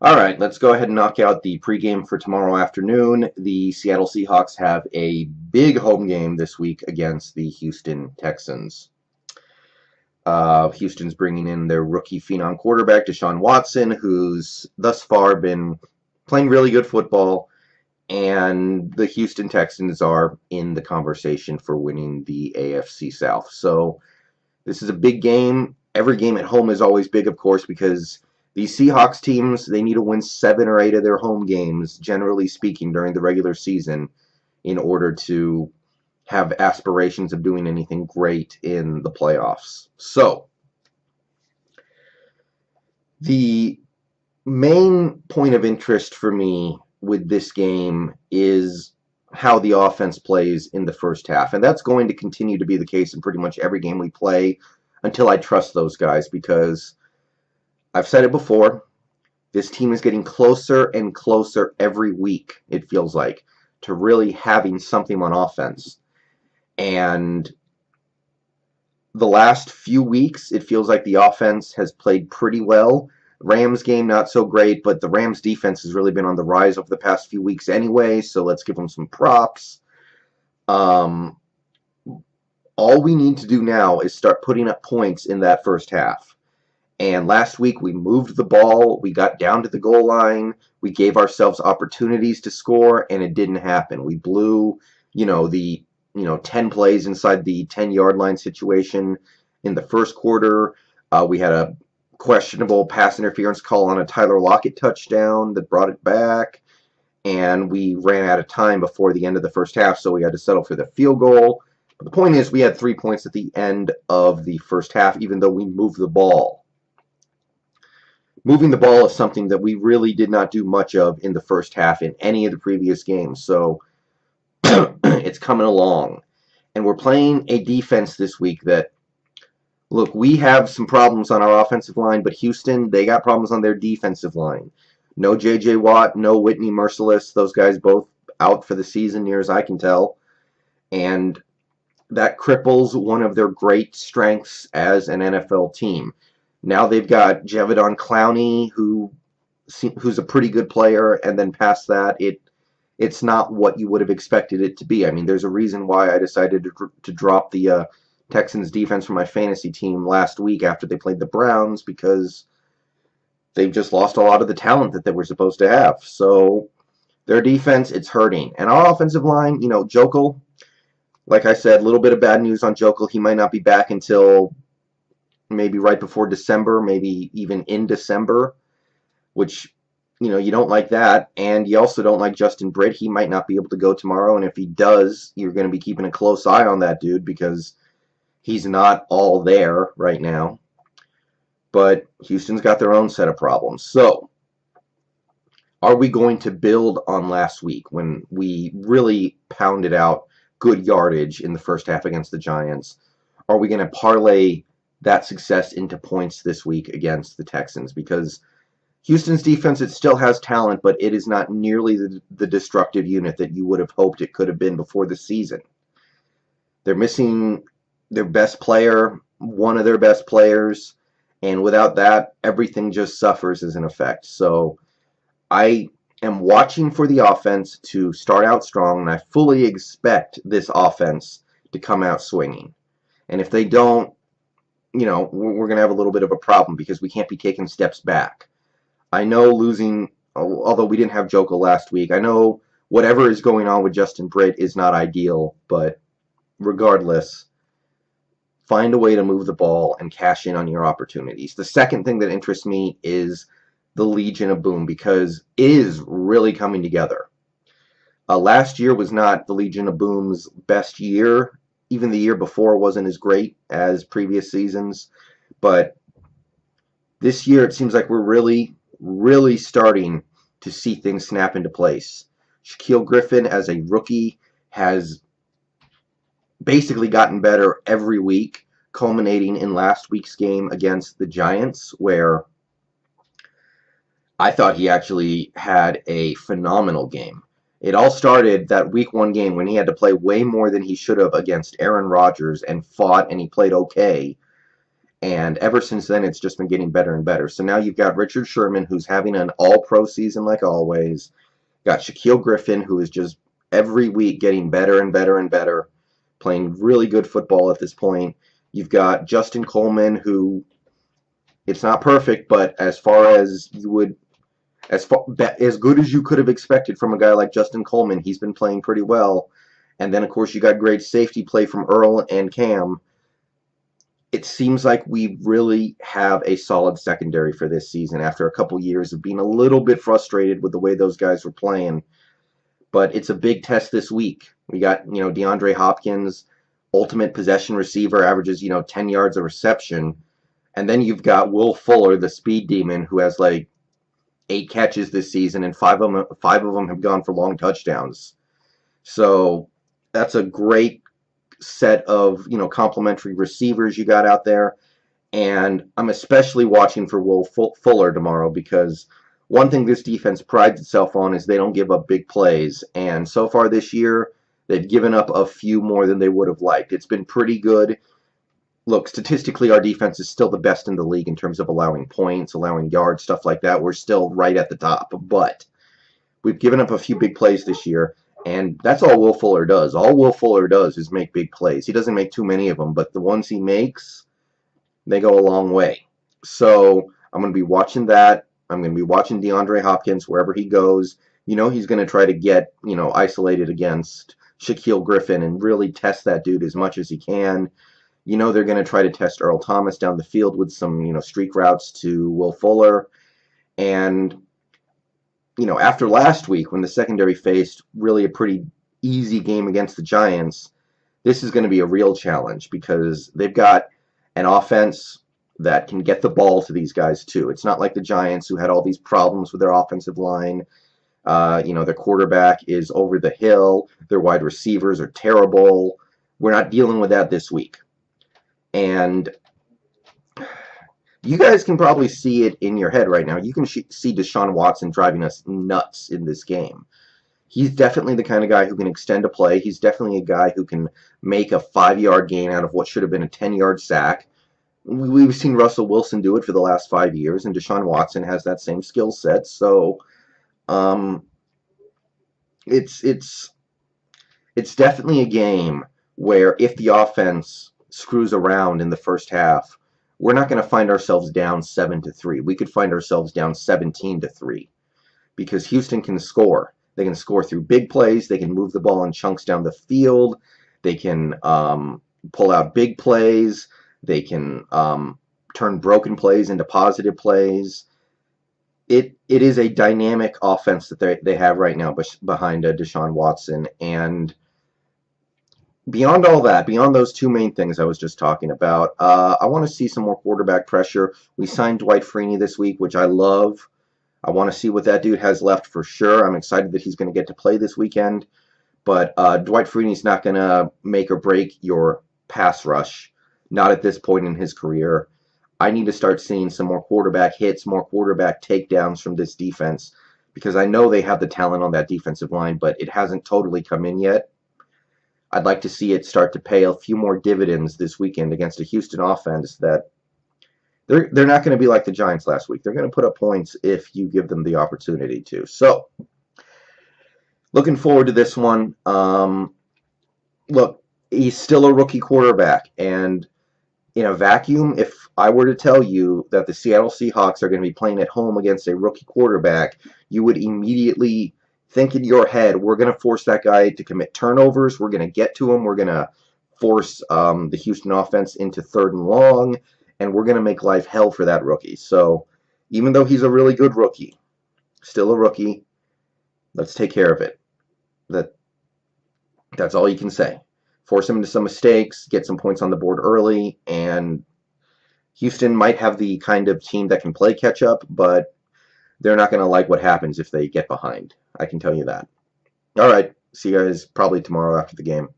All right, let's go ahead and knock out the pregame for tomorrow afternoon. The Seattle Seahawks have a big home game this week against the Houston Texans. Houston's bringing in their rookie phenom quarterback, Deshaun Watson, who's thus far been playing really good football, and the Houston Texans are in the conversation for winning the AFC South. So this is a big game. Every game at home is always big, of course, because these Seahawks teams, they need to win 7 or 8 of their home games, generally speaking, during the regular season in order to have aspirations of doing anything great in the playoffs. So, the main point of interest for me with this game is how the offense plays in the first half. And that's going to continue to be the case in pretty much every game we play until I trust those guys, because I've said it before, this team is getting closer and closer every week, it feels like, to really having something on offense. And the last few weeks, it feels like the offense has played pretty well. Rams game, not so great, but the Rams defense has really been on the rise over the past few weeks anyway, so let's give them some props. All we need to do now is start putting up points in that first half. And last week we moved the ball, we got down to the goal line, we gave ourselves opportunities to score, and it didn't happen. We blew, the 10 plays inside the 10-yard line situation in the first quarter. We had a questionable pass interference call on a Tyler Lockett touchdown that brought it back, and we ran out of time before the end of the first half, so we had to settle for the field goal. But the point is, we had 3 points at the end of the first half, even though we moved the ball. Moving the ball is something that we really did not do much of in the first half in any of the previous games, so it's coming along. And we're playing a defense this week that, look, we have some problems on our offensive line, but Houston, they got problems on their defensive line. No J.J. Watt, no Whitney Merciless. Those guys both out for the season, near as I can tell. And that cripples one of their great strengths as an NFL team. Now they've got Javidon Clowney, who's a pretty good player, and then past that, it's not what you would have expected it to be. I mean, there's a reason why I decided to drop the Texans defense from my fantasy team last week after they played the Browns, because they've just lost a lot of the talent that they were supposed to have. So their defense, it's hurting. And our offensive line, Jokel, like I said, a little bit of bad news on Jokel. He might not be back until maybe right before December, maybe even in December, which, you don't like that. And you also don't like Justin Britt. He might not be able to go tomorrow, and if he does, you're going to be keeping a close eye on that dude, because he's not all there right now. But Houston's got their own set of problems. So, are we going to build on last week when we really pounded out good yardage in the first half against the Giants? Are we going to parlay that success into points this week against the Texans? Because Houston's defense, it still has talent, but it is not nearly the destructive unit that you would have hoped it could have been before the season. They're missing their best player, one of their best players, and without that, everything just suffers as an effect. So I am watching for the offense to start out strong, and I fully expect this offense to come out swinging. And if they don't, we're going to have a little bit of a problem, because we can't be taking steps back. I know losing, although we didn't have Joker last week, I know whatever is going on with Justin Britt is not ideal, but regardless, find a way to move the ball and cash in on your opportunities. The second thing that interests me is the Legion of Boom, because it is really coming together. Last year was not the Legion of Boom's best year. Even the year before wasn't as great as previous seasons. But this year, it seems like we're really, really starting to see things snap into place. Shaquille Griffin, as a rookie, has basically gotten better every week, culminating in last week's game against the Giants, where I thought he actually had a phenomenal game. It all started that week 1 game when he had to play way more than he should have against Aaron Rodgers and fought, and he played okay. And ever since then, it's just been getting better and better. So now you've got Richard Sherman, who's having an all-pro season like always. Got Shaquille Griffin, who is just every week getting better and better and better, playing really good football at this point. You've got Justin Coleman, who it's not perfect, but as far as you would, as good as you could have expected from a guy like Justin Coleman, he's been playing pretty well. And then, of course, you got great safety play from Earl and Cam. It seems like we really have a solid secondary for this season after a couple years of being a little bit frustrated with the way those guys were playing. But it's a big test this week. We got, DeAndre Hopkins, ultimate possession receiver, averages, 10 yards of reception. And then you've got Will Fuller, the speed demon, who has like 8 catches this season, and five of them have gone for long touchdowns. So that's a great set of complementary receivers you got out there. And I'm especially watching for Will Fuller tomorrow, because one thing this defense prides itself on is they don't give up big plays. And so far this year, they've given up a few more than they would have liked. It's been pretty good. Look, statistically, our defense is still the best in the league in terms of allowing points, allowing yards, stuff like that. We're still right at the top. But we've given up a few big plays this year, and that's all Will Fuller does. All Will Fuller does is make big plays. He doesn't make too many of them, but the ones he makes, they go a long way. So I'm going to be watching that. I'm going to be watching DeAndre Hopkins wherever he goes. He's going to try to get, isolated against Shaquille Griffin and really test that dude as much as he can. They're going to try to test Earl Thomas down the field with some, streak routes to Will Fuller. And, after last week when the secondary faced really a pretty easy game against the Giants, this is going to be a real challenge because they've got an offense that can get the ball to these guys too. It's not like the Giants, who had all these problems with their offensive line. Their quarterback is over the hill. Their wide receivers are terrible. We're not dealing with that this week. And you guys can probably see it in your head right now. You can see Deshaun Watson driving us nuts in this game. He's definitely the kind of guy who can extend a play. He's definitely a guy who can make a 5-yard gain out of what should have been a 10-yard sack. We've seen Russell Wilson do it for the last 5 years, and Deshaun Watson has that same skill set. So, it's definitely a game where if the offense screws around in the first half, we're not going to find ourselves down 7-3. We could find ourselves down 17-3 because Houston can score. They can score through big plays. They can move the ball in chunks down the field. They can pull out big plays. They can turn broken plays into positive plays. It is a dynamic offense that they have right now behind Deshaun Watson. And beyond all that, beyond those two main things I was just talking about, I want to see some more quarterback pressure. We signed Dwight Freeney this week, which I love. I want to see what that dude has left for sure. I'm excited that he's going to get to play this weekend. But Dwight Freeney's not going to make or break your pass rush, not at this point in his career. I need to start seeing some more quarterback hits, more quarterback takedowns from this defense, because I know they have the talent on that defensive line, but it hasn't totally come in yet. I'd like to see it start to pay a few more dividends this weekend against a Houston offense that they're not going to be like the Giants last week. They're going to put up points if you give them the opportunity to. So, looking forward to this one. Look, he's still a rookie quarterback, and in a vacuum, if I were to tell you that the Seattle Seahawks are going to be playing at home against a rookie quarterback, you would immediately think in your head, we're going to force that guy to commit turnovers. We're going to get to him. We're going to force the Houston offense into 3rd and long, and we're going to make life hell for that rookie. So even though he's a really good rookie, still a rookie, let's take care of it. That's all you can say. Force him into some mistakes, get some points on the board early, and Houston might have the kind of team that can play catch up, but they're not going to like what happens if they get behind. I can tell you that. All right. See you guys probably tomorrow after the game.